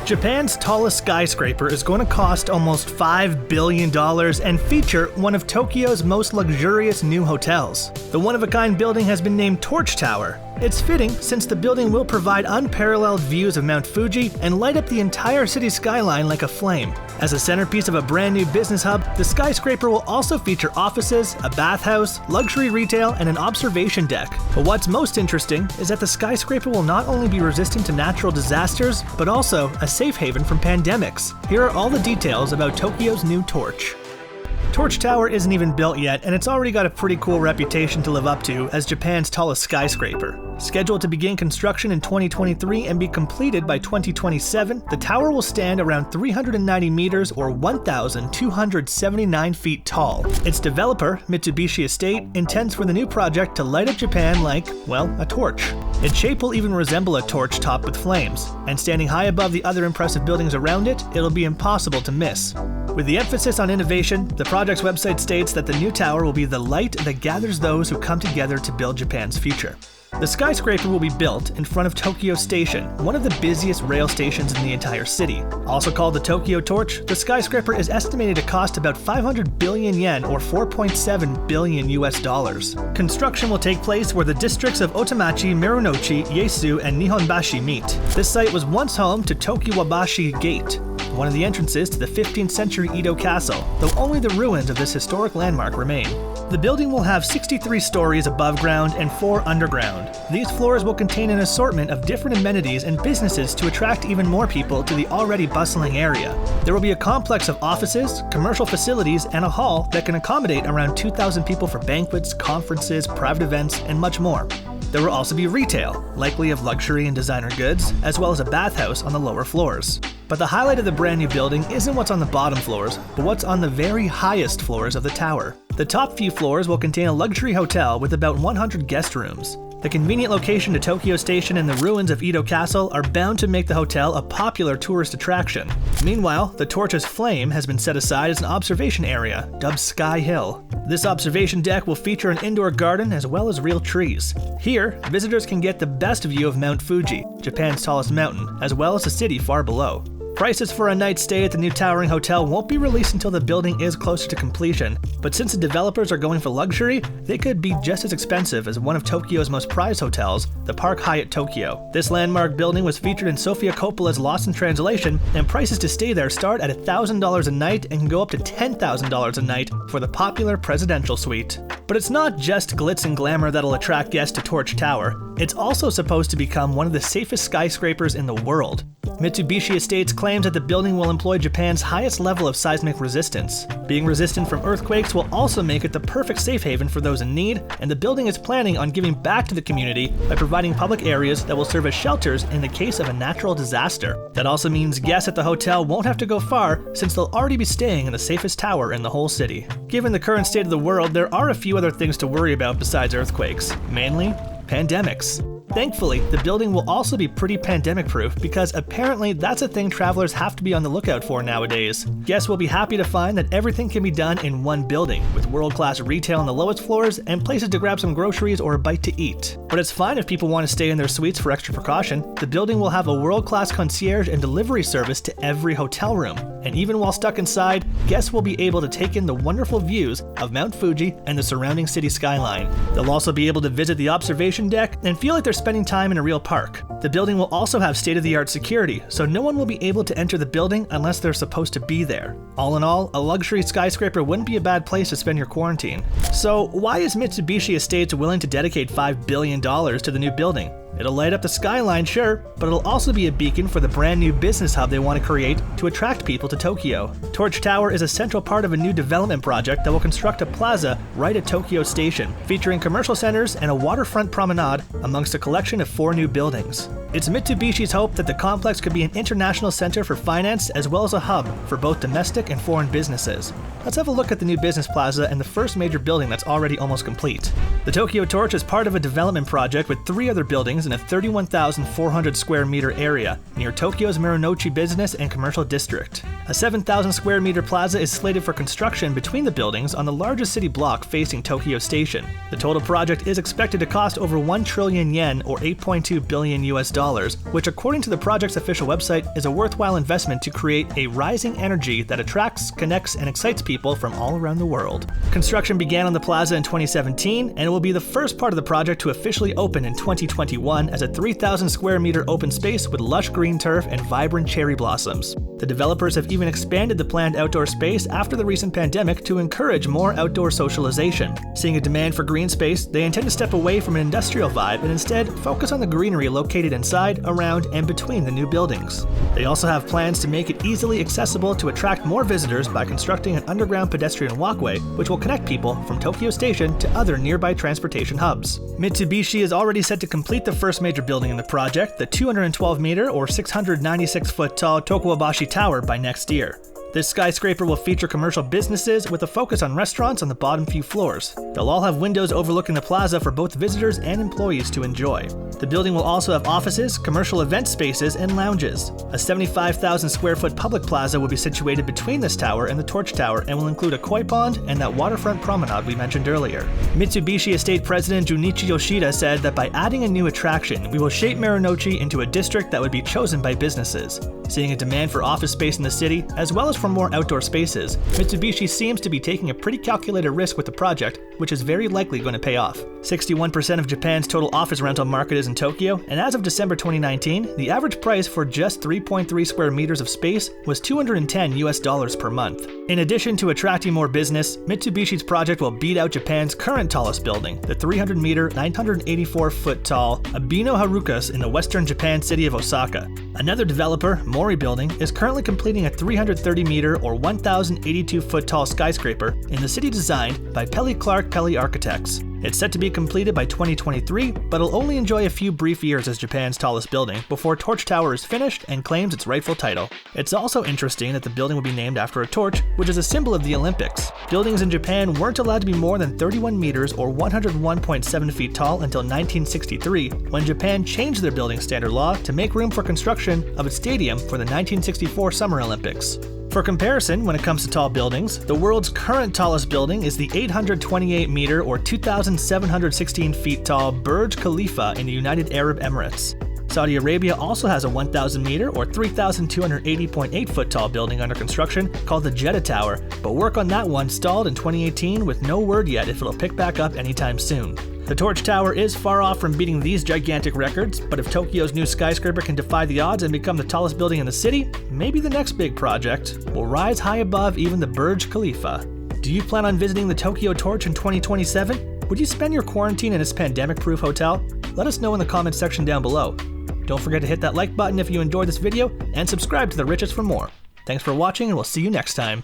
Japan's tallest skyscraper is going to cost almost $5 billion and feature one of Tokyo's most luxurious new hotels. The one-of-a-kind building has been named Torch Tower. It's fitting since the building will provide unparalleled views of Mount Fuji and light up the entire city skyline like a flame. As a centerpiece of a brand new business hub, the skyscraper will also feature offices, a bathhouse, luxury retail, and an observation deck. But what's most interesting is that the skyscraper will not only be resistant to natural disasters, but also a safe haven from pandemics. Here are all the details about Tokyo's new Torch. Torch Tower isn't even built yet, and it's already got a pretty cool reputation to live up to as Japan's tallest skyscraper. Scheduled to begin construction in 2023 and be completed by 2027, the tower will stand around 390 meters or 1,279 feet tall. Its developer, Mitsubishi Estate, intends for the new project to light up Japan like, well, a torch. Its shape will even resemble a torch topped with flames, and standing high above the other impressive buildings around it, it'll be impossible to miss. With the emphasis on innovation, the project's website states that the new tower will be the light that gathers those who come together to build Japan's future. The skyscraper will be built in front of Tokyo Station, one of the busiest rail stations in the entire city. Also called the Tokyo Torch, the skyscraper is estimated to cost about 500 billion yen or $4.7 billion US. Construction will take place where the districts of Otemachi, Marunouchi, Ieyasu, and Nihonbashi meet. This site was once home to Tokubashi Gate, one of the entrances to the 15th century Edo Castle, though only the ruins of this historic landmark remain. The building will have 63 stories above ground and 4 underground. These floors will contain an assortment of different amenities and businesses to attract even more people to the already bustling area. There will be a complex of offices, commercial facilities, and a hall that can accommodate around 2,000 people for banquets, conferences, private events, and much more. There will also be retail, likely of luxury and designer goods, as well as a bathhouse on the lower floors. But the highlight of the brand new building isn't what's on the bottom floors, but what's on the very highest floors of the tower. The top few floors will contain a luxury hotel with about 100 guest rooms. The convenient location to Tokyo Station and the ruins of Edo Castle are bound to make the hotel a popular tourist attraction. Meanwhile, the Torch's flame has been set aside as an observation area, dubbed Sky Hill. This observation deck will feature an indoor garden as well as real trees. Here, visitors can get the best view of Mount Fuji, Japan's tallest mountain, as well as the city far below. Prices for a night's stay at the new towering hotel won't be released until the building is closer to completion, but since the developers are going for luxury, they could be just as expensive as one of Tokyo's most prized hotels, the Park Hyatt Tokyo. This landmark building was featured in Sofia Coppola's Lost in Translation, and prices to stay there start at $1,000 a night and can go up to $10,000 a night for the popular presidential suite. But it's not just glitz and glamour that'll attract guests to Torch Tower. It's also supposed to become one of the safest skyscrapers in the world. Mitsubishi Estate claims that the building will employ Japan's highest level of seismic resistance. Being resistant from earthquakes will also make it the perfect safe haven for those in need, and the building is planning on giving back to the community by providing public areas that will serve as shelters in the case of a natural disaster. That also means guests at the hotel won't have to go far, since they'll already be staying in the safest tower in the whole city. Given the current state of the world, there are a few other things to worry about besides earthquakes, mainly pandemics. Thankfully, the building will also be pretty pandemic-proof because apparently that's a thing travelers have to be on the lookout for nowadays. Guests will be happy to find that everything can be done in one building, with world-class retail on the lowest floors and places to grab some groceries or a bite to eat. But it's fine if people want to stay in their suites for extra precaution. The building will have a world-class concierge and delivery service to every hotel room. And even while stuck inside, guests will be able to take in the wonderful views of Mount Fuji and the surrounding city skyline. They'll also be able to visit the observation deck and feel like they're spending time in a real park. The building will also have state-of-the-art security, so no one will be able to enter the building unless they're supposed to be there. All in all, a luxury skyscraper wouldn't be a bad place to spend your quarantine. So why is Mitsubishi Estate willing to dedicate $5 billion to the new building? It'll light up the skyline, sure, but it'll also be a beacon for the brand new business hub they want to create to attract people to Tokyo. Torch Tower is a central part of a new development project that will construct a plaza right at Tokyo Station, featuring commercial centers and a waterfront promenade amongst a collection of 4 new buildings. It's Mitsubishi's hope that the complex could be an international center for finance as well as a hub for both domestic and foreign businesses. Let's have a look at the new business plaza and the first major building that's already almost complete. The Tokyo Torch is part of a development project with 3 other buildings in a 31,400 square meter area near Tokyo's Marunouchi business and commercial district. A 7,000 square meter plaza is slated for construction between the buildings on the largest city block facing Tokyo Station. The total project is expected to cost over 1 trillion yen or $8.2 billion US, which according to the project's official website is a worthwhile investment to create a rising energy that attracts, connects, and excites people from all around the world. Construction began on the plaza in 2017, and it will be the first part of the project to officially open in 2021 as a 3,000 square meter open space with lush green turf and vibrant cherry blossoms. The developers have even expanded the planned outdoor space after the recent pandemic to encourage more outdoor socialization. Seeing a demand for green space, they intend to step away from an industrial vibe and instead focus on the greenery located inside, around, and between the new buildings. They also have plans to make it easily accessible to attract more visitors by constructing an underground pedestrian walkway, which will connect people from Tokyo Station to other nearby transportation hubs. Mitsubishi is already set to complete the first major building in the project, the 212-meter or 696-foot tall Tokubashi Tower, by next year. This skyscraper will feature commercial businesses with a focus on restaurants on the bottom few floors. They'll all have windows overlooking the plaza for both visitors and employees to enjoy. The building will also have offices, commercial event spaces, and lounges. A 75,000 square foot public plaza will be situated between this tower and the Torch Tower and will include a koi pond and that waterfront promenade we mentioned earlier. Mitsubishi Estate President Junichi Yoshida said that by adding a new attraction, we will shape Marunouchi into a district that would be chosen by businesses. Seeing a demand for office space in the city, as well as for more outdoor spaces, Mitsubishi seems to be taking a pretty calculated risk with the project, which is very likely going to pay off. 61% of Japan's total office rental market is in Tokyo, and as of December 2019, the average price for just 3.3 square meters of space was $210 per month. In addition to attracting more business, Mitsubishi's project will beat out Japan's current tallest building, the 300-meter, 984-foot tall Abeno Harukas in the western Japan city of Osaka. Another developer, Mori Building, is currently completing a 330-meter or 1,082-foot tall skyscraper in the city designed by Pelly Clark Pelly Architects. It's set to be completed by 2023, but it'll only enjoy a few brief years as Japan's tallest building before Torch Tower is finished and claims its rightful title. It's also interesting that the building will be named after a torch, which is a symbol of the Olympics. Buildings in Japan weren't allowed to be more than 31 meters or 101.7 feet tall until 1963, when Japan changed their building standard law to make room for construction of its stadium for the 1964 Summer Olympics. For comparison, when it comes to tall buildings, the world's current tallest building is the 828-meter or 2,716 feet tall Burj Khalifa in the United Arab Emirates. Saudi Arabia also has a 1,000-meter or 3,280.8 foot tall building under construction called the Jeddah Tower, but work on that one stalled in 2018 with no word yet if it'll pick back up anytime soon. The Torch Tower is far off from beating these gigantic records, but if Tokyo's new skyscraper can defy the odds and become the tallest building in the city, maybe the next big project will rise high above even the Burj Khalifa. Do you plan on visiting the Tokyo Torch in 2027? Would you spend your quarantine in its pandemic-proof hotel? Let us know in the comments section down below. Don't forget to hit that like button if you enjoyed this video, and subscribe to TheRichest for more. Thanks for watching, and we'll see you next time.